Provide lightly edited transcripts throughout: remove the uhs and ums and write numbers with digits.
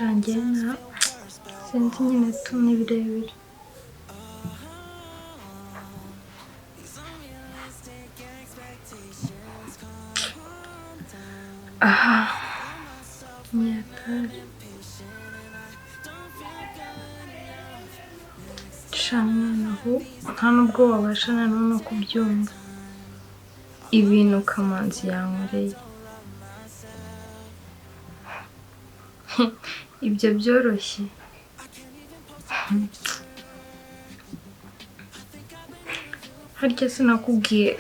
Shangena sinzi nyine tumwe birebire. Aha nyatari shamanaho nta nubwo wabasha nanone kubyumva ibintu Kamanzi yankoreye. Ibyo byoroshye. Harya sinakubwiye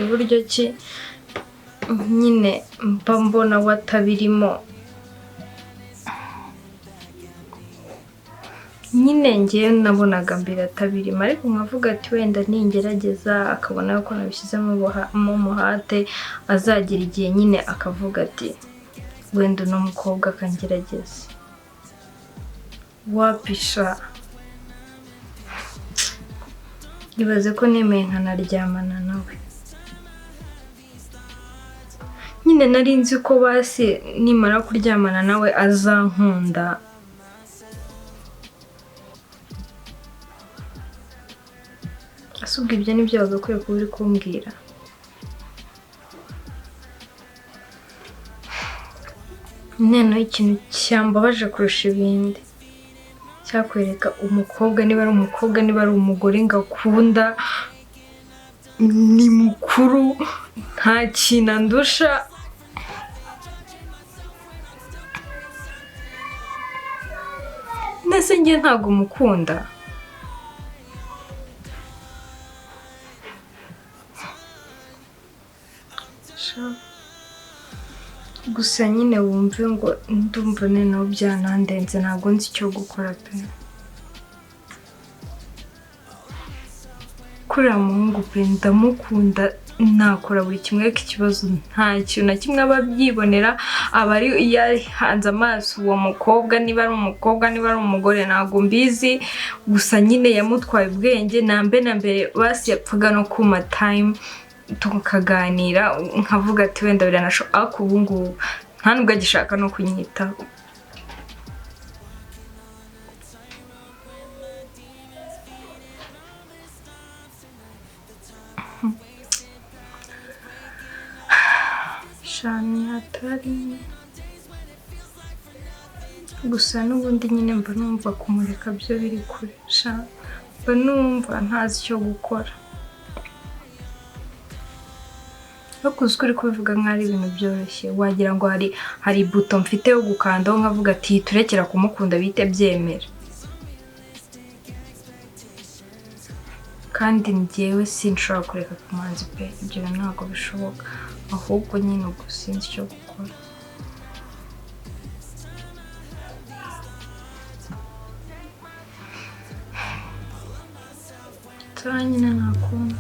uburyo ki nyine mba mbona watabirimo. Nyine ngewe nabonaga mbere atabirimo ariko nkavuga ati wenda ningerageza akabona ko nabishyizemo umuhate azagira igihe nyine akavuga ati wenda uno mukobwa akangerageza. Wapisha ibaze ko nemeye nkanaryamana nawe. Nyine nari nzi ko basi nimara kuryamana nawe azankunda. Asubwa ibyo nibyo bagakwiye kuba uri kumbwira. Noneho ikintu cyambabaje kurusha ibindi cyakwereka umukobwa niba ari umukobwa niba ari umugore ngakunda ni mukuru nta kintu andusha. Ndetse njye ntabwo mukunda. Gusa nyine wumve ngo ndumva noneho byanandenze ntabwo nzi icyo gukora pe. Kuriya muhungu pe ndamukunda nakora buri kimwe k'ikibazo nta kintu na kimwe aba abyibonera aba ari yahanze amaso uwo mukobwa niba ari umukobwa niba ari umugore ntabwo mbizi. Gusa nyine yamutwaye ubwenge nambe na mbere basi yapfaga no kuma time tukaganira nkavuga ati wenda biranashoboka ariko ubu ngubu nta nubwo agishaka no kunyitaho. Shani hatari gusa n'ubundi nyine mba numva kumureka byo biri kure. Mba numva ntazi icyo gukora. Bakuze uri kubivuga nk'ari ibintu byoroshye wagira ngo hari buto mfite yo gukandaho nkavuga ati turekera kumukunda bite byemera. Kandi njyewe sinshobora kureka Kamanzi pe ibyo ntabwo bishoboka ahubwo nyine ubwo sinzi icyo gukora. Nyine ntakunda.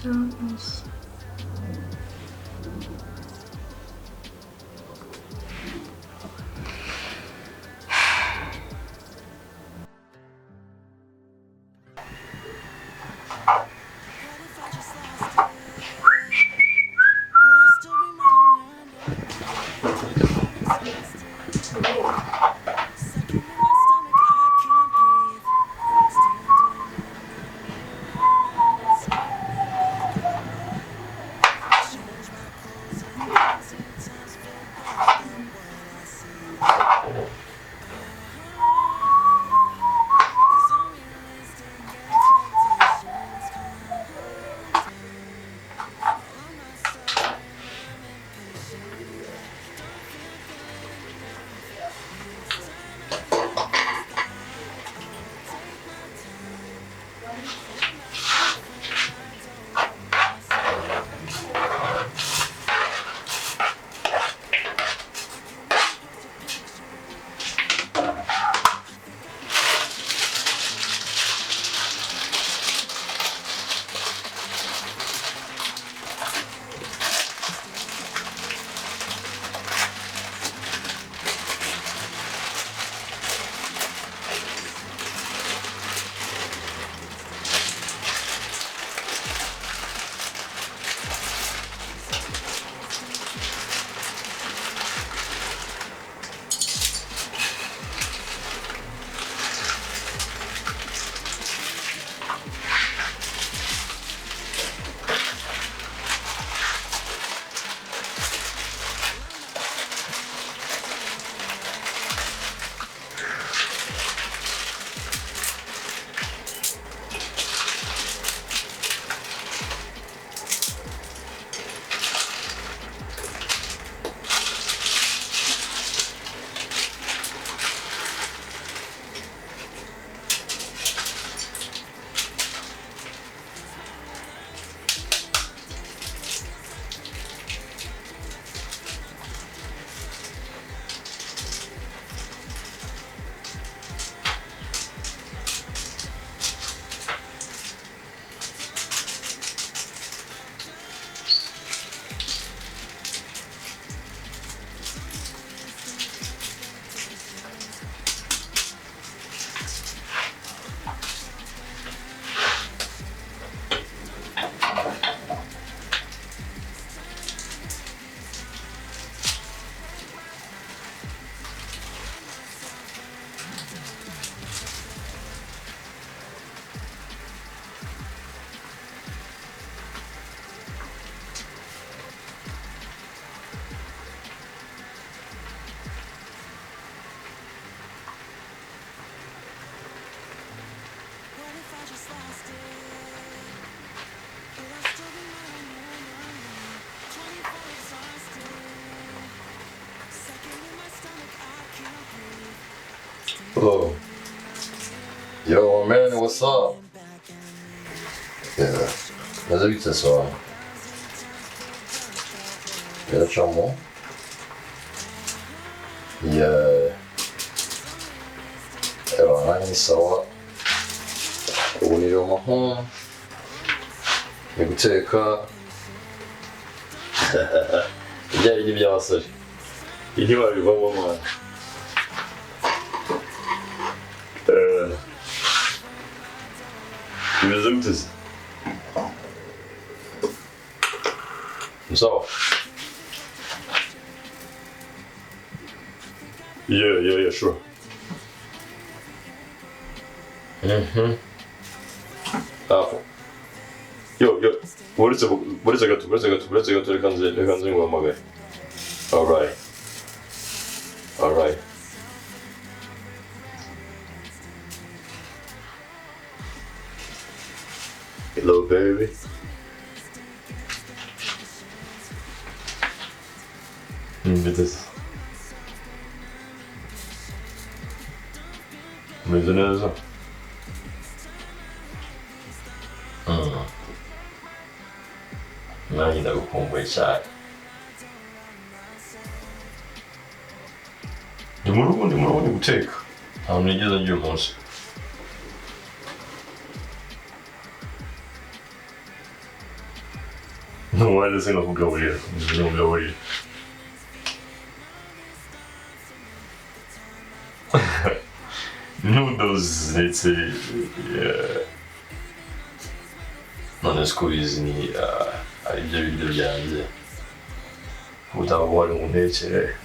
Yes. Hello. Yo, man, what's up? Yeah. Nazwijcie co? Ja czemu? Yeah. Nanjye sawa. Ubu ni amahoro. Ni guteka. Ibyari by'abasore. Iyi babivamo mwana. Bimeze gute se? So. Yeah, sure. Yo, what is it got to Kanzi Wamaga? Alright. Hello, baby. Bittes. Umeze neza? Nanjye ndagukumbuye cyane. Ndi mu rugo ndi guteka. Ntabwo nigeze ngira umunsi. Ntuwaje se ngakugaburira. Ntugaburira. Noodles ndetse none squeeze ni ari ibyo biryo byanjye utaba wari mu ntekere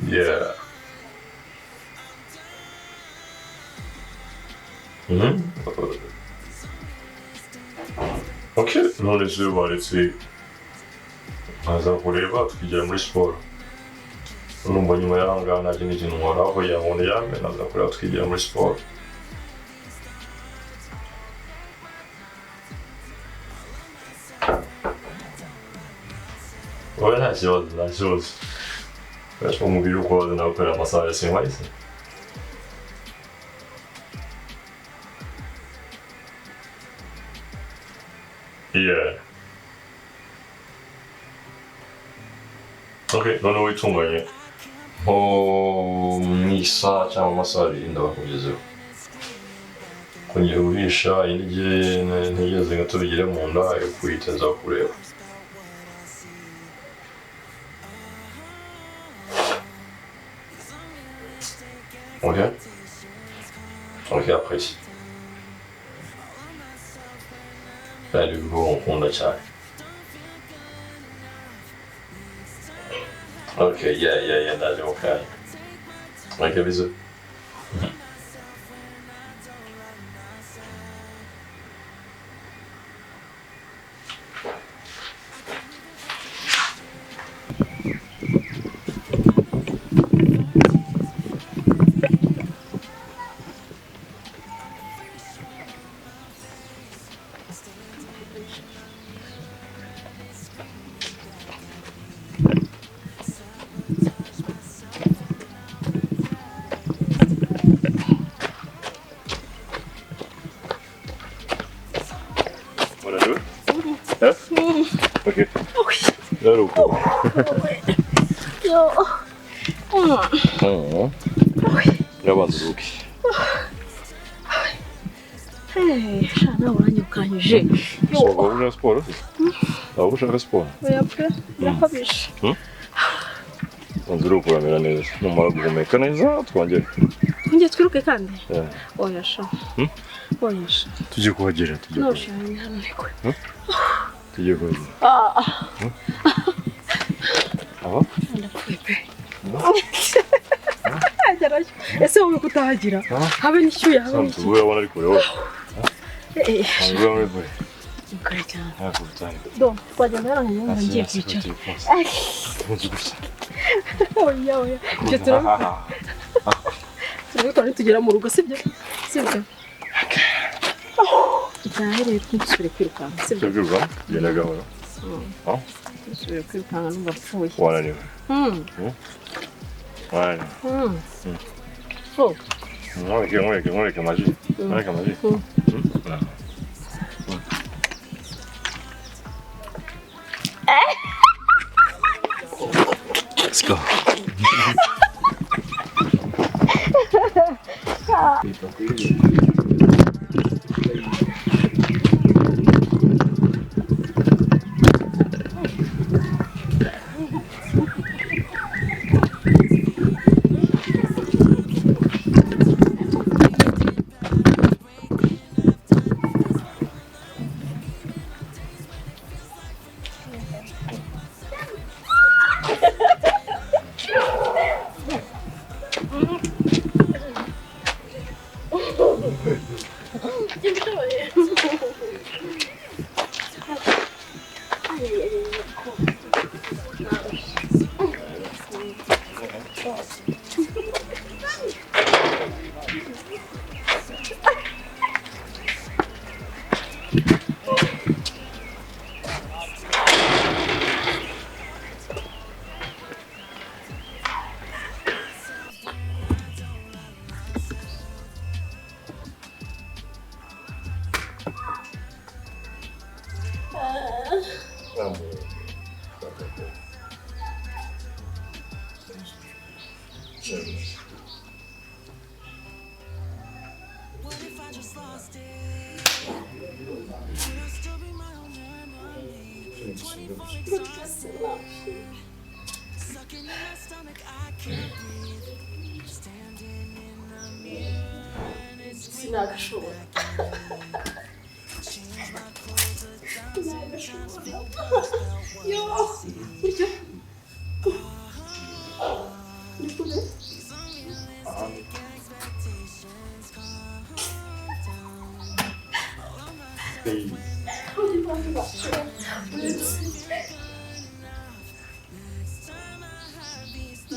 yeah okay none se baretse nkaza kureba tukigera muri siporo urumva nyuma y'aho ngaho nta kindi kintu nkora aho yabona yame naza kureba tukigera muri siporo oya nta kibazo urashaka umubiri ukoze nawe ukorera amasaha ya sinwahise yeah okay noneho witunganye nko mu isaha cyangwa amasaha abiri ndabakugezeho kongera urisha indyo ntigeze ngo tubigire mu nda yo kwita nza kureba ok après bari bwo nkunda cyane okay yeah ndaje okay okay bisous Okay. Rukundo. Yo. Yabanza uruki. Hey, shana uranyukanyije. Yo. Ushaka siporo? Ushaka siporo? Oya pe, nakabisha. Banza urukuramira neza. Numara guhumeka neza twongere. Ngiye twiruke kandi? Oya sha. Oya sha. Tujye kuhagera. No shani hano niko. Tujye kuhagera. Aba? Ndapfuye pe. Ese wowe kutahagira? Habe nishyuye habe iki? Wowe wabona ari kure wowe. Wowe uri kure. Kure cyane. Nakubutanye. Do, twagenda hano nyuma ngiye kwicara. Oya. Ibyo turabikora. Turabikora tugera mu rugo sibyo? Sibyo. Itahereye twisubire kwirukanka sibyo? Tugurwa, genda gahoro. dusubiye kwirukanga n'ugapfuye wananiwe wananiwe nkureke amaji Let's go. Sinagashobora. Yo, buryo. Ni kure?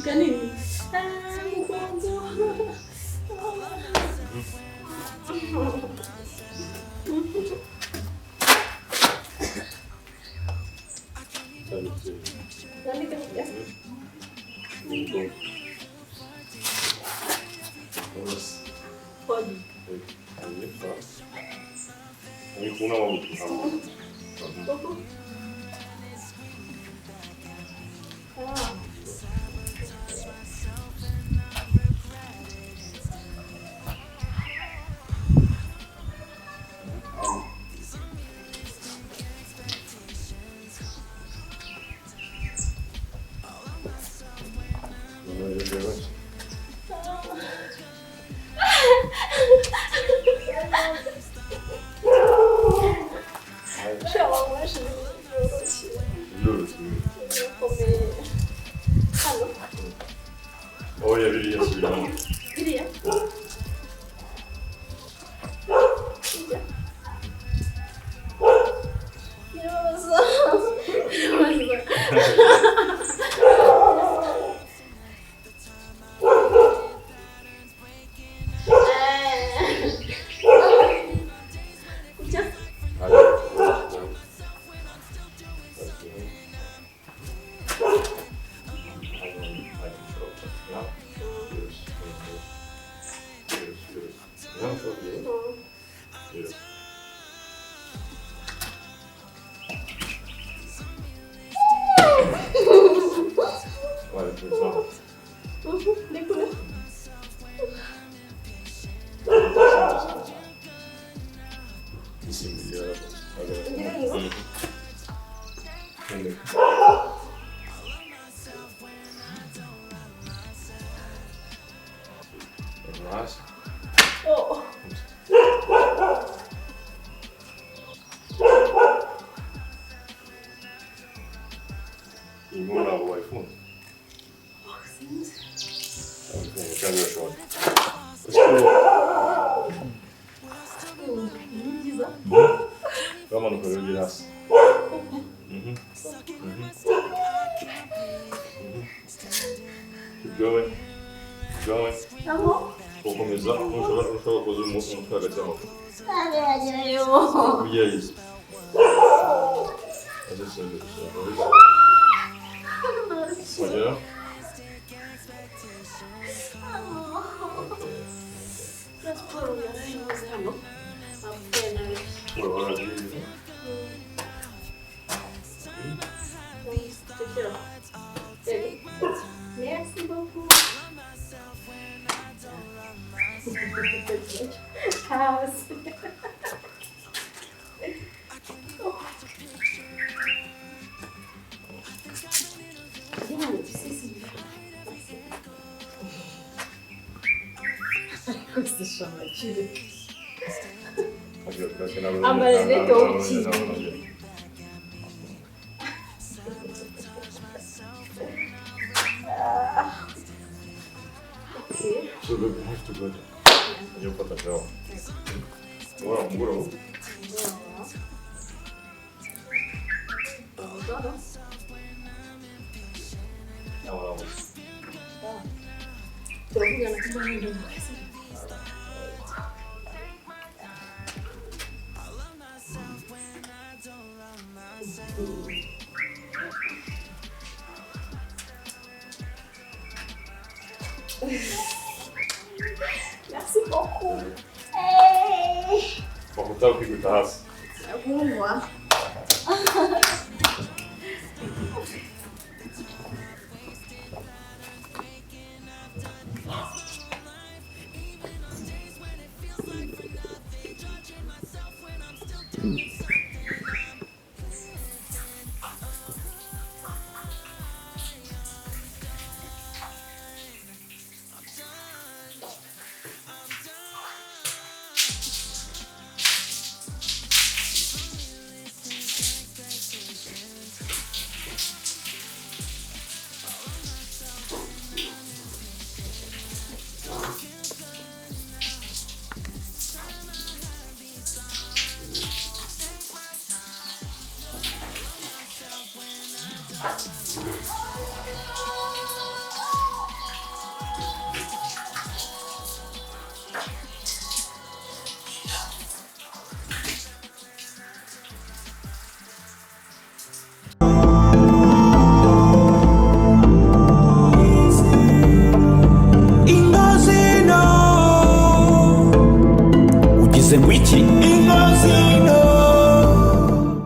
Ganini. Olha. Mas por um ano, apenas. Merci beaucoup. House. Questo sono ci Ah, maledetto uccidi. Solo molto good. Io ho fatto ciò. Ora un muro. Merci beaucoup. Faut botar o que tá. Vamos lá. IZ'INO. Ugize ngo iki?